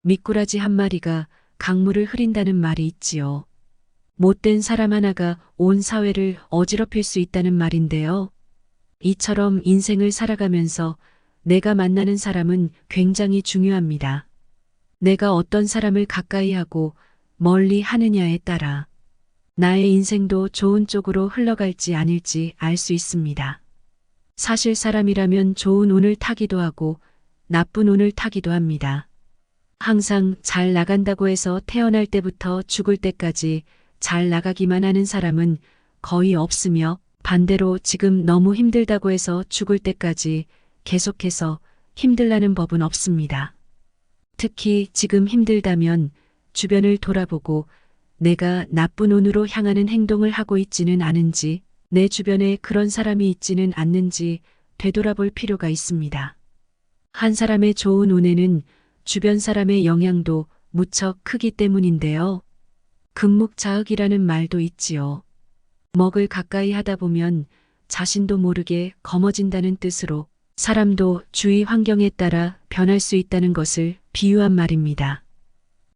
미꾸라지 한 마리가 강물을 흐린다는 말이 있지요. 못된 사람 하나가 온 사회를 어지럽힐 수 있다는 말인데요. 이처럼 인생을 살아가면서 내가 만나는 사람은 굉장히 중요합니다. 내가 어떤 사람을 가까이 하고 멀리 하느냐에 따라 나의 인생도 좋은 쪽으로 흘러갈지 아닐지 알 수 있습니다. 사실 사람이라면 좋은 운을 타기도 하고 나쁜 운을 타기도 합니다. 항상 잘 나간다고 해서 태어날 때부터 죽을 때까지 잘 나가기만 하는 사람은 거의 없으며, 반대로 지금 너무 힘들다고 해서 죽을 때까지 계속해서 힘들라는 법은 없습니다. 특히 지금 힘들다면 주변을 돌아보고 내가 나쁜 운으로 향하는 행동을 하고 있지는 않은지, 내 주변에 그런 사람이 있지는 않는지 되돌아볼 필요가 있습니다. 한 사람의 좋은 운에는 주변 사람의 영향도 무척 크기 때문인데요. 금묵자흑이라는 말도 있지요. 먹을 가까이 하다 보면 자신도 모르게 검어진다는 뜻으로 사람도 주위 환경에 따라 변할 수 있다는 것을 비유한 말입니다.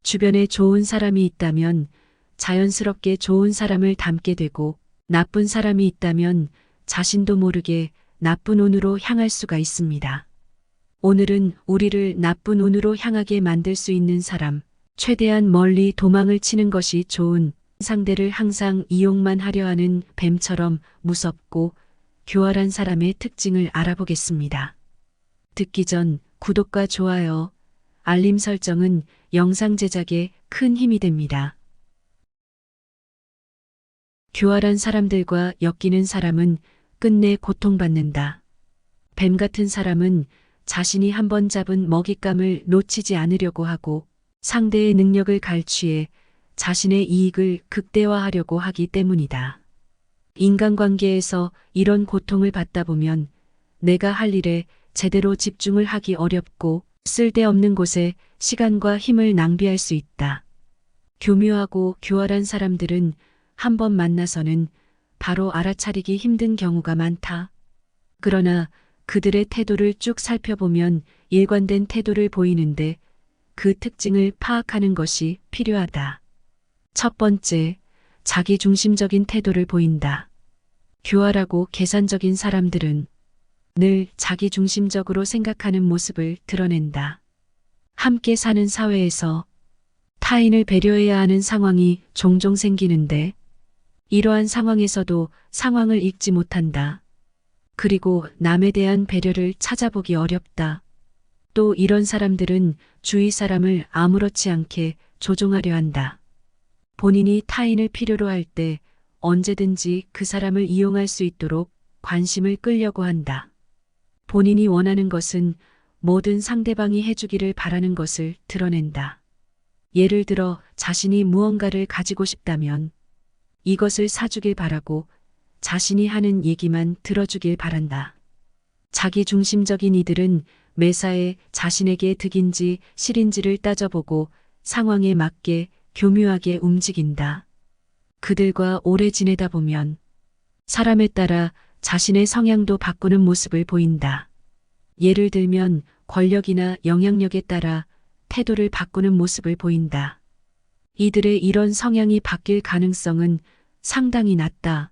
주변에 좋은 사람이 있다면 자연스럽게 좋은 사람을 닮게 되고, 나쁜 사람이 있다면 자신도 모르게 나쁜 운으로 향할 수가 있습니다. 오늘은 우리를 나쁜 운으로 향하게 만들 수 있는 사람, 최대한 멀리 도망을 치는 것이 좋은, 상대를 항상 이용만 하려 하는 뱀처럼 무섭고 교활한 사람의 특징을 알아보겠습니다. 듣기 전 구독과 좋아요, 알림 설정은 영상 제작에 큰 힘이 됩니다. 교활한 사람들과 엮이는 사람은 끝내 고통받는다. 뱀 같은 사람은 자신이 한번 잡은 먹잇감을 놓치지 않으려고 하고 상대의 능력을 갈취해 자신의 이익을 극대화하려고 하기 때문이다. 인간관계에서 이런 고통을 받다 보면 내가 할 일에 제대로 집중을 하기 어렵고 쓸데없는 곳에 시간과 힘을 낭비할 수 있다. 교묘하고 교활한 사람들은 한번 만나서는 바로 알아차리기 힘든 경우가 많다. 그러나 그들의 태도를 쭉 살펴보면 일관된 태도를 보이는데, 그 특징을 파악하는 것이 필요하다. 첫 번째, 자기중심적인 태도를 보인다. 교활하고 계산적인 사람들은 늘 자기중심적으로 생각하는 모습을 드러낸다. 함께 사는 사회에서 타인을 배려해야 하는 상황이 종종 생기는데, 이러한 상황에서도 상황을 읽지 못한다. 그리고 남에 대한 배려를 찾아보기 어렵다. 또 이런 사람들은 주위 사람을 아무렇지 않게 조종하려 한다. 본인이 타인을 필요로 할 때 언제든지 그 사람을 이용할 수 있도록 관심을 끌려고 한다. 본인이 원하는 것은 모든 상대방이 해주기를 바라는 것을 드러낸다. 예를 들어 자신이 무언가를 가지고 싶다면 이것을 사주길 바라고 자신이 하는 얘기만 들어주길 바란다. 자기중심적인 이들은 매사에 자신에게 득인지 실인지를 따져보고 상황에 맞게 교묘하게 움직인다. 그들과 오래 지내다 보면 사람에 따라 자신의 성향도 바꾸는 모습을 보인다. 예를 들면 권력이나 영향력에 따라 태도를 바꾸는 모습을 보인다. 이들의 이런 성향이 바뀔 가능성은 상당히 낮다.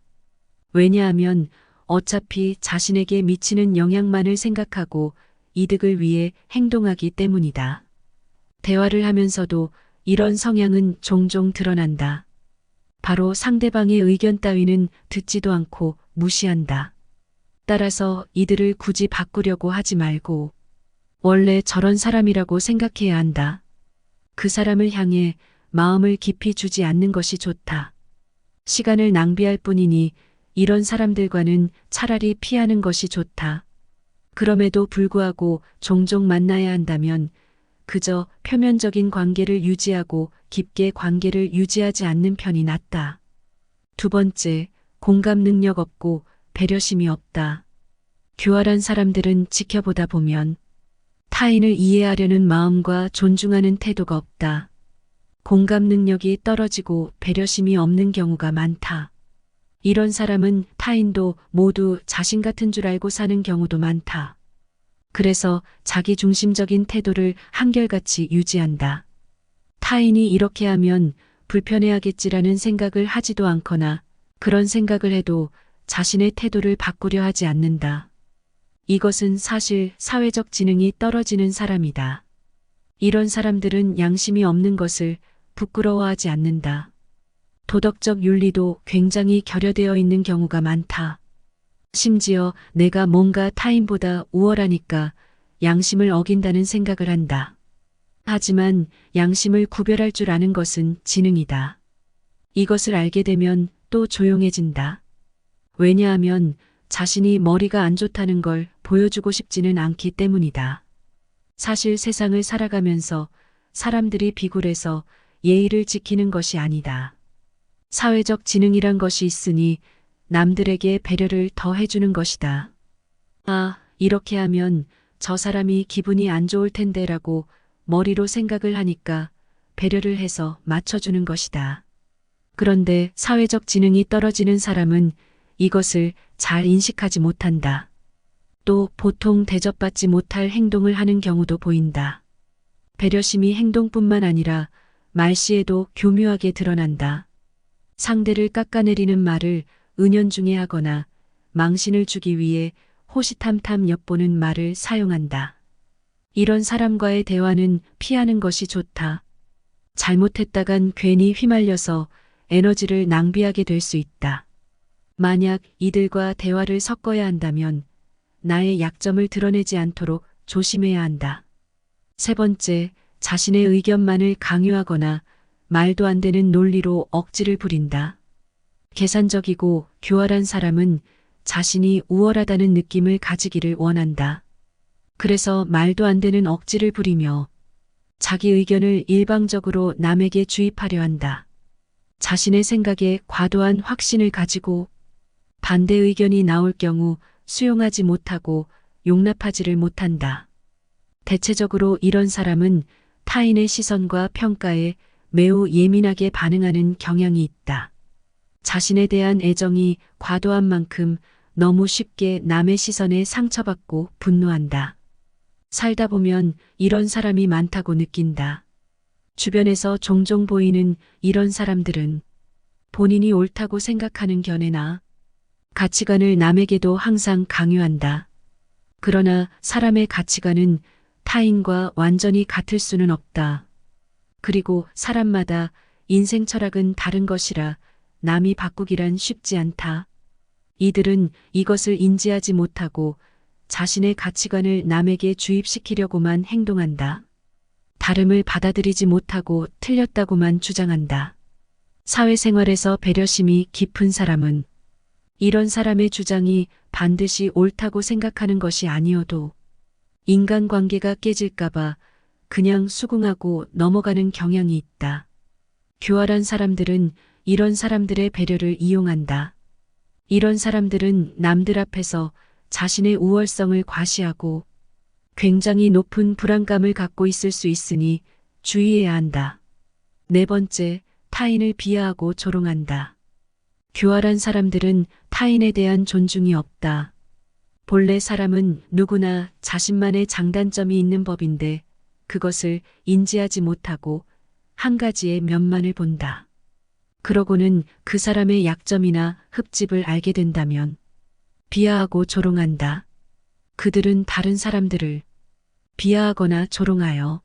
왜냐하면 어차피 자신에게 미치는 영향만을 생각하고 이득을 위해 행동하기 때문이다. 대화를 하면서도 이런 성향은 종종 드러난다. 바로 상대방의 의견 따위는 듣지도 않고 무시한다. 따라서 이들을 굳이 바꾸려고 하지 말고 원래 저런 사람이라고 생각해야 한다. 그 사람을 향해 마음을 깊이 주지 않는 것이 좋다. 시간을 낭비할 뿐이니 이런 사람들과는 차라리 피하는 것이 좋다. 그럼에도 불구하고 종종 만나야 한다면 그저 표면적인 관계를 유지하고 깊게 관계를 유지하지 않는 편이 낫다. 두 번째, 공감 능력 없고 배려심이 없다. 교활한 사람들은 지켜보다 보면 타인을 이해하려는 마음과 존중하는 태도가 없다. 공감 능력이 떨어지고 배려심이 없는 경우가 많다. 이런 사람은 타인도 모두 자신 같은 줄 알고 사는 경우도 많다. 그래서 자기 중심적인 태도를 한결같이 유지한다. 타인이 이렇게 하면 불편해하겠지라는 생각을 하지도 않거나 그런 생각을 해도 자신의 태도를 바꾸려 하지 않는다. 이것은 사실 사회적 지능이 떨어지는 사람이다. 이런 사람들은 양심이 없는 것을 부끄러워하지 않는다. 도덕적 윤리도 굉장히 결여되어 있는 경우가 많다. 심지어 내가 뭔가 타인보다 우월하니까 양심을 어긴다는 생각을 한다. 하지만 양심을 구별할 줄 아는 것은 지능이다. 이것을 알게 되면 또 조용해진다. 왜냐하면 자신이 머리가 안 좋다는 걸 보여주고 싶지는 않기 때문이다. 사실 세상을 살아가면서 사람들이 비굴해서 예의를 지키는 것이 아니다. 사회적 지능이란 것이 있으니 남들에게 배려를 더 해주는 것이다. 아, 이렇게 하면 저 사람이 기분이 안 좋을 텐데라고 머리로 생각을 하니까 배려를 해서 맞춰주는 것이다. 그런데 사회적 지능이 떨어지는 사람은 이것을 잘 인식하지 못한다. 또 보통 대접받지 못할 행동을 하는 경우도 보인다. 배려심이 행동뿐만 아니라 말씨에도 교묘하게 드러난다. 상대를 깎아내리는 말을 은연중에 하거나 망신을 주기 위해 호시탐탐 엿보는 말을 사용한다. 이런 사람과의 대화는 피하는 것이 좋다. 잘못했다간 괜히 휘말려서 에너지를 낭비하게 될 수 있다. 만약 이들과 대화를 섞어야 한다면 나의 약점을 드러내지 않도록 조심해야 한다. 세 번째, 자신의 의견만을 강요하거나 말도 안 되는 논리로 억지를 부린다. 계산적이고 교활한 사람은 자신이 우월하다는 느낌을 가지기를 원한다. 그래서 말도 안 되는 억지를 부리며 자기 의견을 일방적으로 남에게 주입하려 한다. 자신의 생각에 과도한 확신을 가지고 반대 의견이 나올 경우 수용하지 못하고 용납하지를 못한다. 대체적으로 이런 사람은 타인의 시선과 평가에 매우 예민하게 반응하는 경향이 있다. 자신에 대한 애정이 과도한 만큼 너무 쉽게 남의 시선에 상처받고 분노한다. 살다 보면 이런 사람이 많다고 느낀다. 주변에서 종종 보이는 이런 사람들은 본인이 옳다고 생각하는 견해나 가치관을 남에게도 항상 강요한다. 그러나 사람의 가치관은 타인과 완전히 같을 수는 없다. 그리고 사람마다 인생 철학은 다른 것이라 남이 바꾸기란 쉽지 않다. 이들은 이것을 인지하지 못하고 자신의 가치관을 남에게 주입시키려고만 행동한다. 다름을 받아들이지 못하고 틀렸다고만 주장한다. 사회생활에서 배려심이 깊은 사람은 이런 사람의 주장이 반드시 옳다고 생각하는 것이 아니어도 인간관계가 깨질까봐 그냥 수긍하고 넘어가는 경향이 있다. 교활한 사람들은 이런 사람들의 배려를 이용한다. 이런 사람들은 남들 앞에서 자신의 우월성을 과시하고 굉장히 높은 불안감을 갖고 있을 수 있으니 주의해야 한다. 네 번째, 타인을 비하하고 조롱한다. 교활한 사람들은 타인에 대한 존중이 없다. 본래 사람은 누구나 자신만의 장단점이 있는 법인데 그것을 인지하지 못하고 한 가지의 면만을 본다. 그러고는 그 사람의 약점이나 흠집을 알게 된다면 비하하고 조롱한다. 그들은 다른 사람들을 비하하거나 조롱하여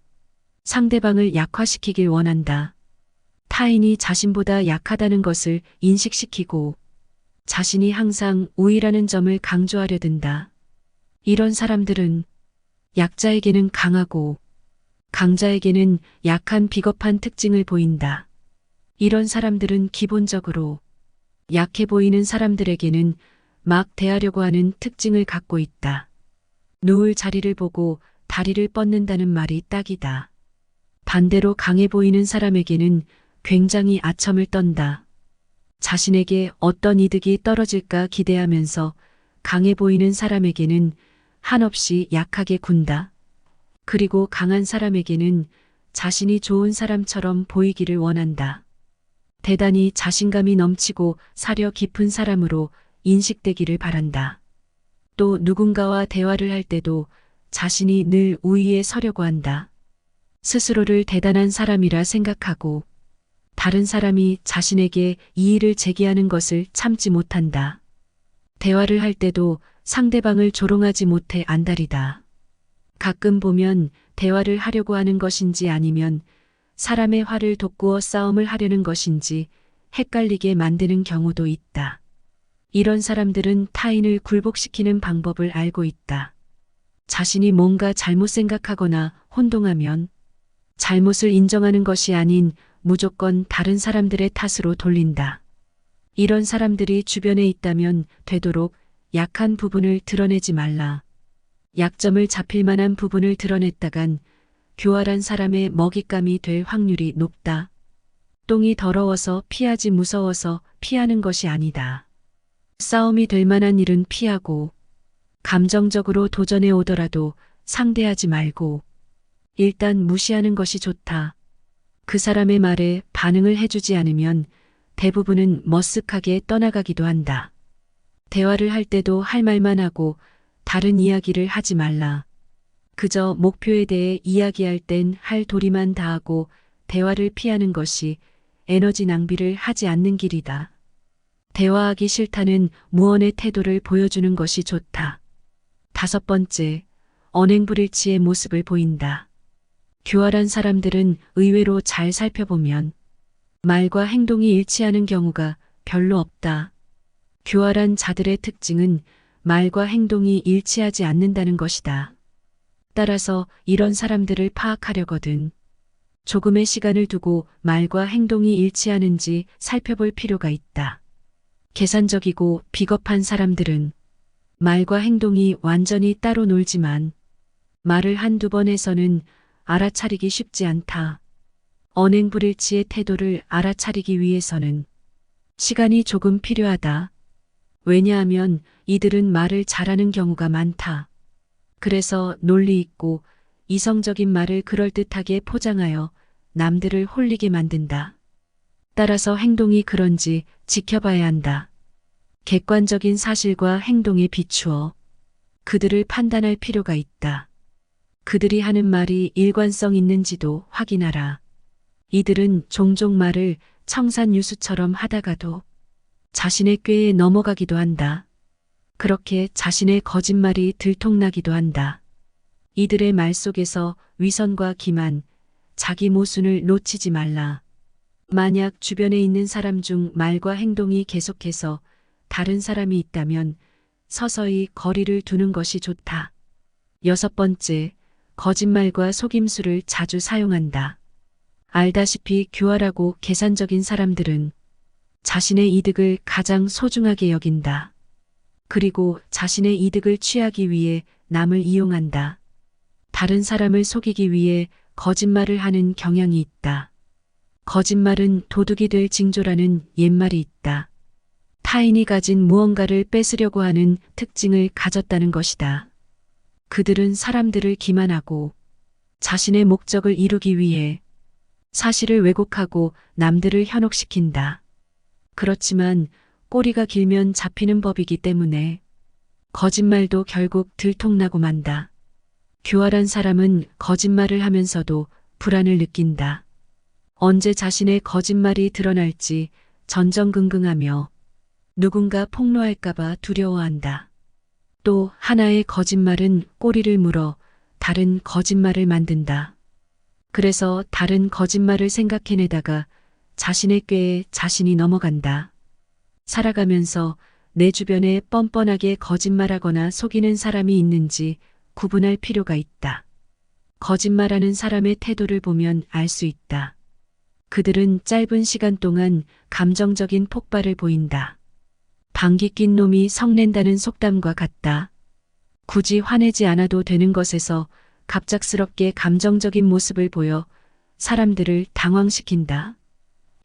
상대방을 약화시키길 원한다. 타인이 자신보다 약하다는 것을 인식시키고 자신이 항상 우위라는 점을 강조하려 든다. 이런 사람들은 약자에게는 강하고 강자에게는 약한 비겁한 특징을 보인다. 이런 사람들은 기본적으로 약해 보이는 사람들에게는 막 대하려고 하는 특징을 갖고 있다. 누울 자리를 보고 다리를 뻗는다는 말이 딱이다. 반대로 강해 보이는 사람에게는 굉장히 아첨을 떤다. 자신에게 어떤 이득이 떨어질까 기대하면서 강해 보이는 사람에게는 한없이 약하게 군다. 그리고 강한 사람에게는 자신이 좋은 사람처럼 보이기를 원한다. 대단히 자신감이 넘치고 사려 깊은 사람으로 인식되기를 바란다. 또 누군가와 대화를 할 때도 자신이 늘 우위에 서려고 한다. 스스로를 대단한 사람이라 생각하고 다른 사람이 자신에게 이의를 제기하는 것을 참지 못한다. 대화를 할 때도 상대방을 조롱하지 못해 안달이다. 가끔 보면 대화를 하려고 하는 것인지 아니면 사람의 화를 돋구어 싸움을 하려는 것인지 헷갈리게 만드는 경우도 있다. 이런 사람들은 타인을 굴복시키는 방법을 알고 있다. 자신이 뭔가 잘못 생각하거나 혼동하면 잘못을 인정하는 것이 아닌 무조건 다른 사람들의 탓으로 돌린다. 이런 사람들이 주변에 있다면 되도록 약한 부분을 드러내지 말라. 약점을 잡힐 만한 부분을 드러냈다간 교활한 사람의 먹잇감이 될 확률이 높다. 똥이 더러워서 피하지 무서워서 피하는 것이 아니다. 싸움이 될 만한 일은 피하고 감정적으로 도전해 오더라도 상대하지 말고 일단 무시하는 것이 좋다. 그 사람의 말에 반응을 해주지 않으면 대부분은 머쓱하게 떠나가기도 한다. 대화를 할 때도 할 말만 하고 다른 이야기를 하지 말라. 그저 목표에 대해 이야기할 땐 할 도리만 다하고 대화를 피하는 것이 에너지 낭비를 하지 않는 길이다. 대화하기 싫다는 무언의 태도를 보여주는 것이 좋다. 5번째, 언행불일치의 모습을 보인다. 교활한 사람들은 의외로 잘 살펴보면 말과 행동이 일치하는 경우가 별로 없다. 교활한 자들의 특징은 말과 행동이 일치하지 않는다는 것이다. 따라서 이런 사람들을 파악하려거든 조금의 시간을 두고 말과 행동이 일치하는지 살펴볼 필요가 있다. 계산적이고 비겁한 사람들은 말과 행동이 완전히 따로 놀지만 말을 한두 번 해서는 알아차리기 쉽지 않다. 언행불일치의 태도를 알아차리기 위해서는 시간이 조금 필요하다. 왜냐하면 이들은 말을 잘하는 경우가 많다. 그래서 논리 있고 이성적인 말을 그럴듯하게 포장하여 남들을 홀리게 만든다. 따라서 행동이 그런지 지켜봐야 한다. 객관적인 사실과 행동에 비추어 그들을 판단할 필요가 있다. 그들이 하는 말이 일관성 있는지도 확인하라. 이들은 종종 말을 청산유수처럼 하다가도 자신의 꾀에 넘어가기도 한다. 그렇게 자신의 거짓말이 들통나기도 한다. 이들의 말 속에서 위선과 기만, 자기 모순을 놓치지 말라. 만약 주변에 있는 사람 중 말과 행동이 계속해서 다른 사람이 있다면 서서히 거리를 두는 것이 좋다. 6번째, 거짓말과 속임수를 자주 사용한다. 알다시피 교활하고 계산적인 사람들은 자신의 이득을 가장 소중하게 여긴다. 그리고 자신의 이득을 취하기 위해 남을 이용한다. 다른 사람을 속이기 위해 거짓말을 하는 경향이 있다. 거짓말은 도둑이 될 징조라는 옛말이 있다. 타인이 가진 무언가를 뺏으려고 하는 특징을 가졌다는 것이다. 그들은 사람들을 기만하고 자신의 목적을 이루기 위해 사실을 왜곡하고 남들을 현혹시킨다. 그렇지만 꼬리가 길면 잡히는 법이기 때문에 거짓말도 결국 들통나고 만다. 교활한 사람은 거짓말을 하면서도 불안을 느낀다. 언제 자신의 거짓말이 드러날지 전전긍긍하며 누군가 폭로할까봐 두려워한다. 또 하나의 거짓말은 꼬리를 물어 다른 거짓말을 만든다. 그래서 다른 거짓말을 생각해내다가 자신의 꾀에 자신이 넘어간다. 살아가면서 내 주변에 뻔뻔하게 거짓말하거나 속이는 사람이 있는지 구분할 필요가 있다. 거짓말하는 사람의 태도를 보면 알 수 있다. 그들은 짧은 시간 동안 감정적인 폭발을 보인다. 방귀 낀 놈이 성낸다는 속담과 같다. 굳이 화내지 않아도 되는 것에서 갑작스럽게 감정적인 모습을 보여 사람들을 당황시킨다.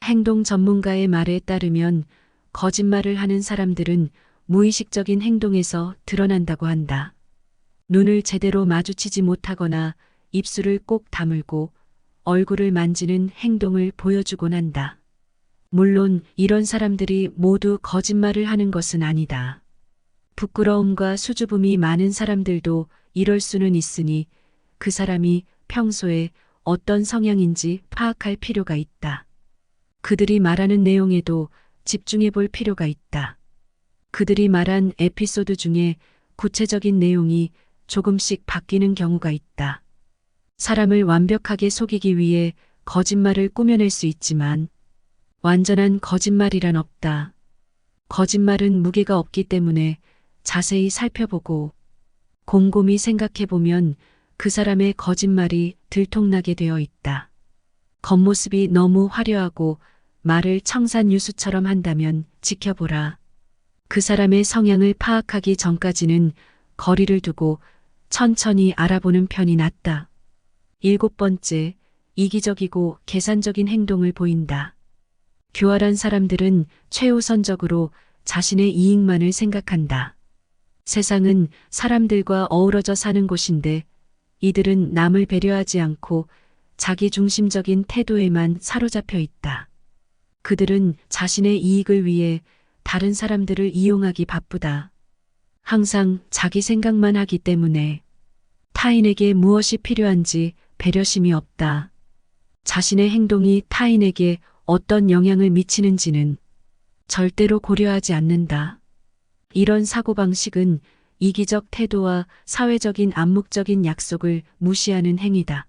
행동 전문가의 말에 따르면 거짓말을 하는 사람들은 무의식적인 행동에서 드러난다고 한다. 눈을 제대로 마주치지 못하거나 입술을 꼭 다물고 얼굴을 만지는 행동을 보여주곤 한다. 물론 이런 사람들이 모두 거짓말을 하는 것은 아니다. 부끄러움과 수줍음이 많은 사람들도 이럴 수는 있으니 그 사람이 평소에 어떤 성향인지 파악할 필요가 있다. 그들이 말하는 내용에도 집중해 볼 필요가 있다. 그들이 말한 에피소드 중에 구체적인 내용이 조금씩 바뀌는 경우가 있다. 사람을 완벽하게 속이기 위해 거짓말을 꾸며낼 수 있지만 완전한 거짓말이란 없다. 거짓말은 무게가 없기 때문에 자세히 살펴보고 곰곰이 생각해 보면 그 사람의 거짓말이 들통나게 되어 있다. 겉모습이 너무 화려하고 말을 청산유수처럼 한다면 지켜보라. 그 사람의 성향을 파악하기 전까지는 거리를 두고 천천히 알아보는 편이 낫다. 7번째, 이기적이고 계산적인 행동을 보인다. 교활한 사람들은 최우선적으로 자신의 이익만을 생각한다. 세상은 사람들과 어우러져 사는 곳인데 이들은 남을 배려하지 않고 자기 중심적인 태도에만 사로잡혀 있다. 그들은 자신의 이익을 위해 다른 사람들을 이용하기 바쁘다. 항상 자기 생각만 하기 때문에 타인에게 무엇이 필요한지 배려심이 없다. 자신의 행동이 타인에게 어떤 영향을 미치는지는 절대로 고려하지 않는다. 이런 사고방식은 이기적 태도와 사회적인 암묵적인 약속을 무시하는 행위다.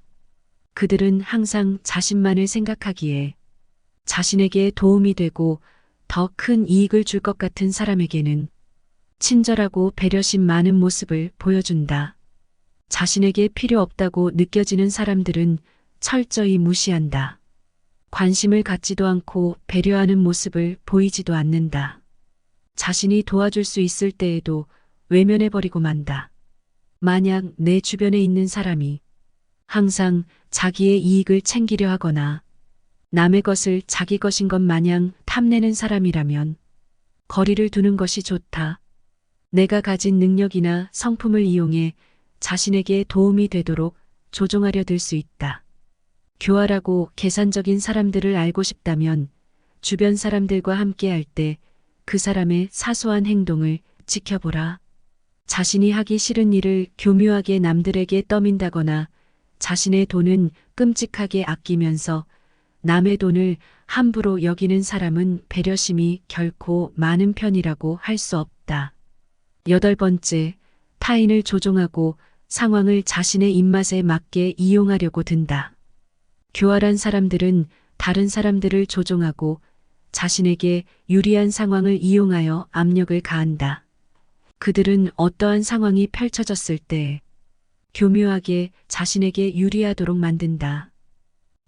그들은 항상 자신만을 생각하기에 자신에게 도움이 되고 더 큰 이익을 줄 것 같은 사람에게는 친절하고 배려심 많은 모습을 보여준다. 자신에게 필요 없다고 느껴지는 사람들은 철저히 무시한다. 관심을 갖지도 않고 배려하는 모습을 보이지도 않는다. 자신이 도와줄 수 있을 때에도 외면해버리고 만다. 만약 내 주변에 있는 사람이 항상 자기의 이익을 챙기려 하거나 남의 것을 자기 것인 것 마냥 탐내는 사람이라면 거리를 두는 것이 좋다. 내가 가진 능력이나 성품을 이용해 자신에게 도움이 되도록 조종하려 들 수 있다. 교활하고 계산적인 사람들을 알고 싶다면 주변 사람들과 함께 할 때 그 사람의 사소한 행동을 지켜보라. 자신이 하기 싫은 일을 교묘하게 남들에게 떠민다거나 자신의 돈은 끔찍하게 아끼면서 남의 돈을 함부로 여기는 사람은 배려심이 결코 많은 편이라고 할 수 없다. 8번째, 타인을 조종하고 상황을 자신의 입맛에 맞게 이용하려고 든다. 교활한 사람들은 다른 사람들을 조종하고 자신에게 유리한 상황을 이용하여 압력을 가한다. 그들은 어떠한 상황이 펼쳐졌을 때 교묘하게 자신에게 유리하도록 만든다.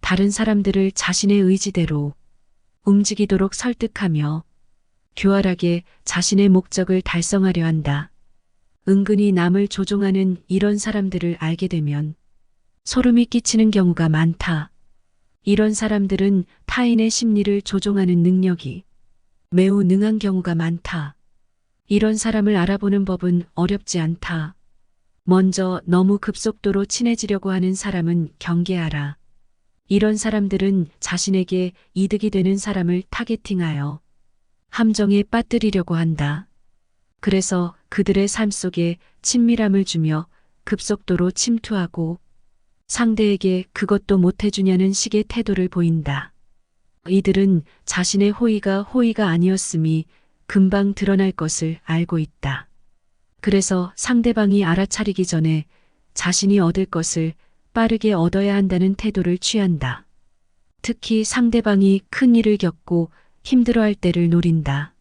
다른 사람들을 자신의 의지대로 움직이도록 설득하며 교활하게 자신의 목적을 달성하려 한다. 은근히 남을 조종하는 이런 사람들을 알게 되면 소름이 끼치는 경우가 많다. 이런 사람들은 타인의 심리를 조종하는 능력이 매우 능한 경우가 많다. 이런 사람을 알아보는 법은 어렵지 않다. 먼저 너무 급속도로 친해지려고 하는 사람은 경계하라. 이런 사람들은 자신에게 이득이 되는 사람을 타겟팅하여 함정에 빠뜨리려고 한다. 그래서 그들의 삶 속에 친밀함을 주며 급속도로 침투하고 상대에게 그것도 못해주냐는 식의 태도를 보인다. 이들은 자신의 호의가 아니었음이 금방 드러날 것을 알고 있다. 그래서 상대방이 알아차리기 전에 자신이 얻을 것을 빠르게 얻어야 한다는 태도를 취한다. 특히 상대방이 큰 일을 겪고 힘들어할 때를 노린다.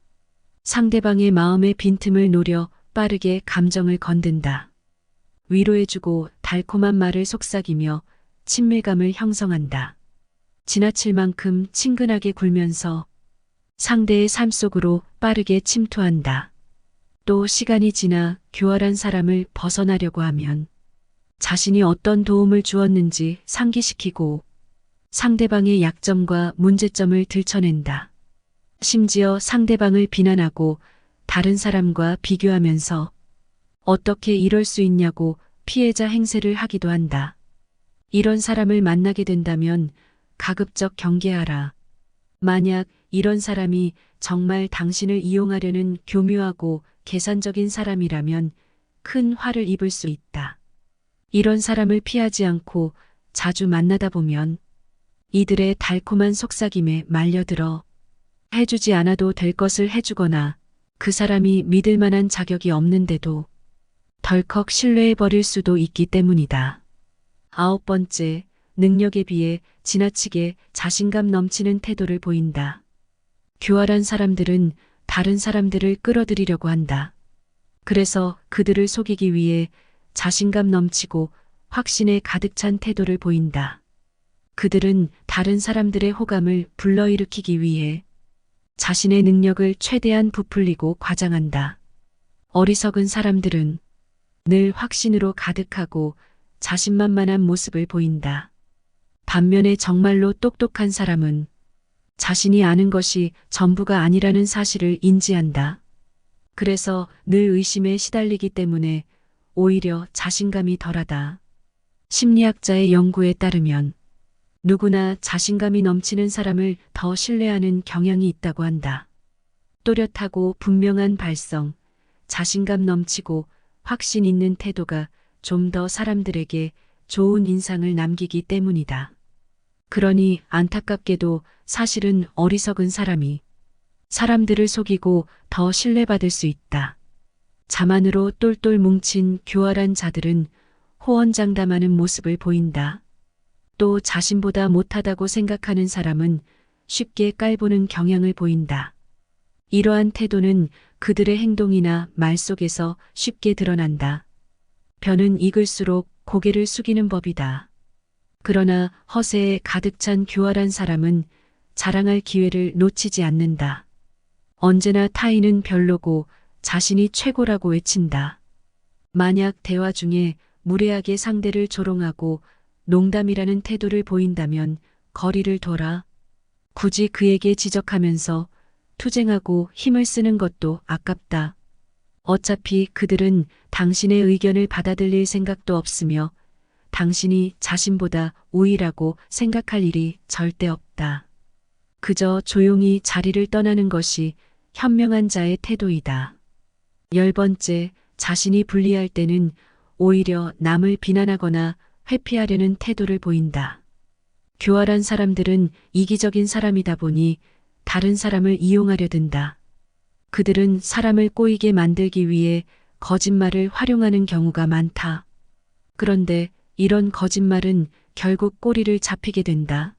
상대방의 마음의 빈틈을 노려 빠르게 감정을 건든다. 위로해주고 달콤한 말을 속삭이며 친밀감을 형성한다. 지나칠 만큼 친근하게 굴면서 상대의 삶 속으로 빠르게 침투한다. 또 시간이 지나 교활한 사람을 벗어나려고 하면 자신이 어떤 도움을 주었는지 상기시키고 상대방의 약점과 문제점을 들춰낸다. 심지어 상대방을 비난하고 다른 사람과 비교하면서 어떻게 이럴 수 있냐고 피해자 행세를 하기도 한다. 이런 사람을 만나게 된다면 가급적 경계하라. 만약 이런 사람이 정말 당신을 이용하려는 교묘하고 계산적인 사람이라면 큰 화를 입을 수 있다. 이런 사람을 피하지 않고 자주 만나다 보면 이들의 달콤한 속삭임에 말려들어 해주지 않아도 될 것을 해주거나 그 사람이 믿을 만한 자격이 없는데도 덜컥 신뢰해버릴 수도 있기 때문이다. 9번째, 능력에 비해 지나치게 자신감 넘치는 태도를 보인다. 교활한 사람들은 다른 사람들을 끌어들이려고 한다. 그래서 그들을 속이기 위해 자신감 넘치고 확신에 가득 찬 태도를 보인다. 그들은 다른 사람들의 호감을 불러일으키기 위해 자신의 능력을 최대한 부풀리고 과장한다. 어리석은 사람들은 늘 확신으로 가득하고 자신만만한 모습을 보인다. 반면에 정말로 똑똑한 사람은 자신이 아는 것이 전부가 아니라는 사실을 인지한다. 그래서 늘 의심에 시달리기 때문에 오히려 자신감이 덜하다. 심리학자의 연구에 따르면 누구나 자신감이 넘치는 사람을 더 신뢰하는 경향이 있다고 한다. 또렷하고 분명한 발성, 자신감 넘치고 확신 있는 태도가 좀 더 사람들에게 좋은 인상을 남기기 때문이다. 그러니 안타깝게도 사실은 어리석은 사람이 사람들을 속이고 더 신뢰받을 수 있다. 자만으로 똘똘 뭉친 교활한 자들은 호언장담하는 모습을 보인다. 또 자신보다 못하다고 생각하는 사람은 쉽게 깔보는 경향을 보인다. 이러한 태도는 그들의 행동이나 말 속에서 쉽게 드러난다. 벼는 익을수록 고개를 숙이는 법이다. 그러나 허세에 가득 찬 교활한 사람은 자랑할 기회를 놓치지 않는다. 언제나 타인은 별로고 자신이 최고라고 외친다. 만약 대화 중에 무례하게 상대를 조롱하고 농담이라는 태도를 보인다면 거리를 둬라. 굳이 그에게 지적하면서 투쟁하고 힘을 쓰는 것도 아깝다. 어차피 그들은 당신의 의견을 받아들일 생각도 없으며 당신이 자신보다 우위라고 생각할 일이 절대 없다. 그저 조용히 자리를 떠나는 것이 현명한 자의 태도이다. 10번째, 자신이 불리할 때는 오히려 남을 비난하거나 회피하려는 태도를 보인다. 교활한 사람들은 이기적인 사람이다 보니 다른 사람을 이용하려 든다. 그들은 사람을 꼬이게 만들기 위해 거짓말을 활용하는 경우가 많다. 그런데 이런 거짓말은 결국 꼬리를 잡히게 된다.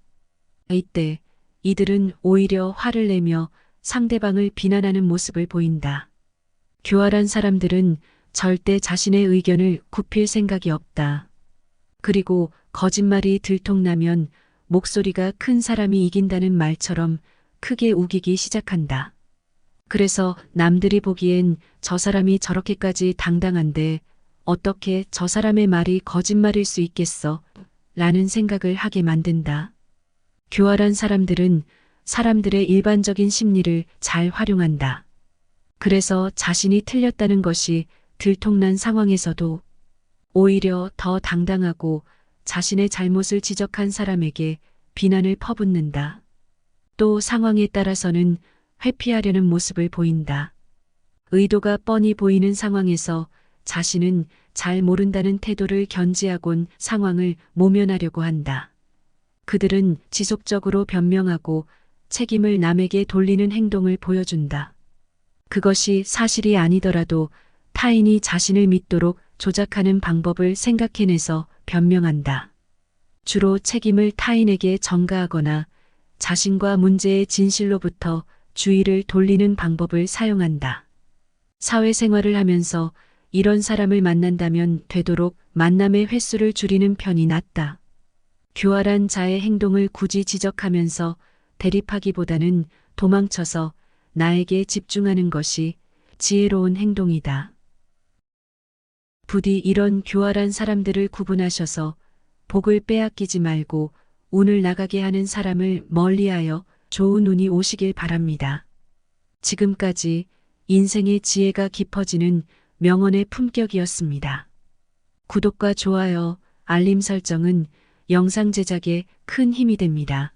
이때 이들은 오히려 화를 내며 상대방을 비난하는 모습을 보인다. 교활한 사람들은 절대 자신의 의견을 굽힐 생각이 없다. 그리고 거짓말이 들통나면 목소리가 큰 사람이 이긴다는 말처럼 크게 우기기 시작한다. 그래서 남들이 보기엔 저 사람이 저렇게까지 당당한데 어떻게 저 사람의 말이 거짓말일 수 있겠어? 라는 생각을 하게 만든다. 교활한 사람들은 사람들의 일반적인 심리를 잘 활용한다. 그래서 자신이 틀렸다는 것이 들통난 상황에서도 오히려 더 당당하고 자신의 잘못을 지적한 사람에게 비난을 퍼붓는다. 또 상황에 따라서는 회피하려는 모습을 보인다. 의도가 뻔히 보이는 상황에서 자신은 잘 모른다는 태도를 견지하곤 상황을 모면하려고 한다. 그들은 지속적으로 변명하고 책임을 남에게 돌리는 행동을 보여준다. 그것이 사실이 아니더라도 타인이 자신을 믿도록 조작하는 방법을 생각해내서 변명한다. 주로 책임을 타인에게 전가하거나 자신과 문제의 진실로부터 주의를 돌리는 방법을 사용한다. 사회생활을 하면서 이런 사람을 만난다면 되도록 만남의 횟수를 줄이는 편이 낫다. 교활한 자의 행동을 굳이 지적하면서 대립하기보다는 도망쳐서 나에게 집중하는 것이 지혜로운 행동이다. 부디 이런 교활한 사람들을 구분하셔서 복을 빼앗기지 말고 운을 나가게 하는 사람을 멀리하여 좋은 운이 오시길 바랍니다. 지금까지 인생의 지혜가 깊어지는 명언의 품격이었습니다. 구독과 좋아요, 알림 설정은 영상 제작에 큰 힘이 됩니다.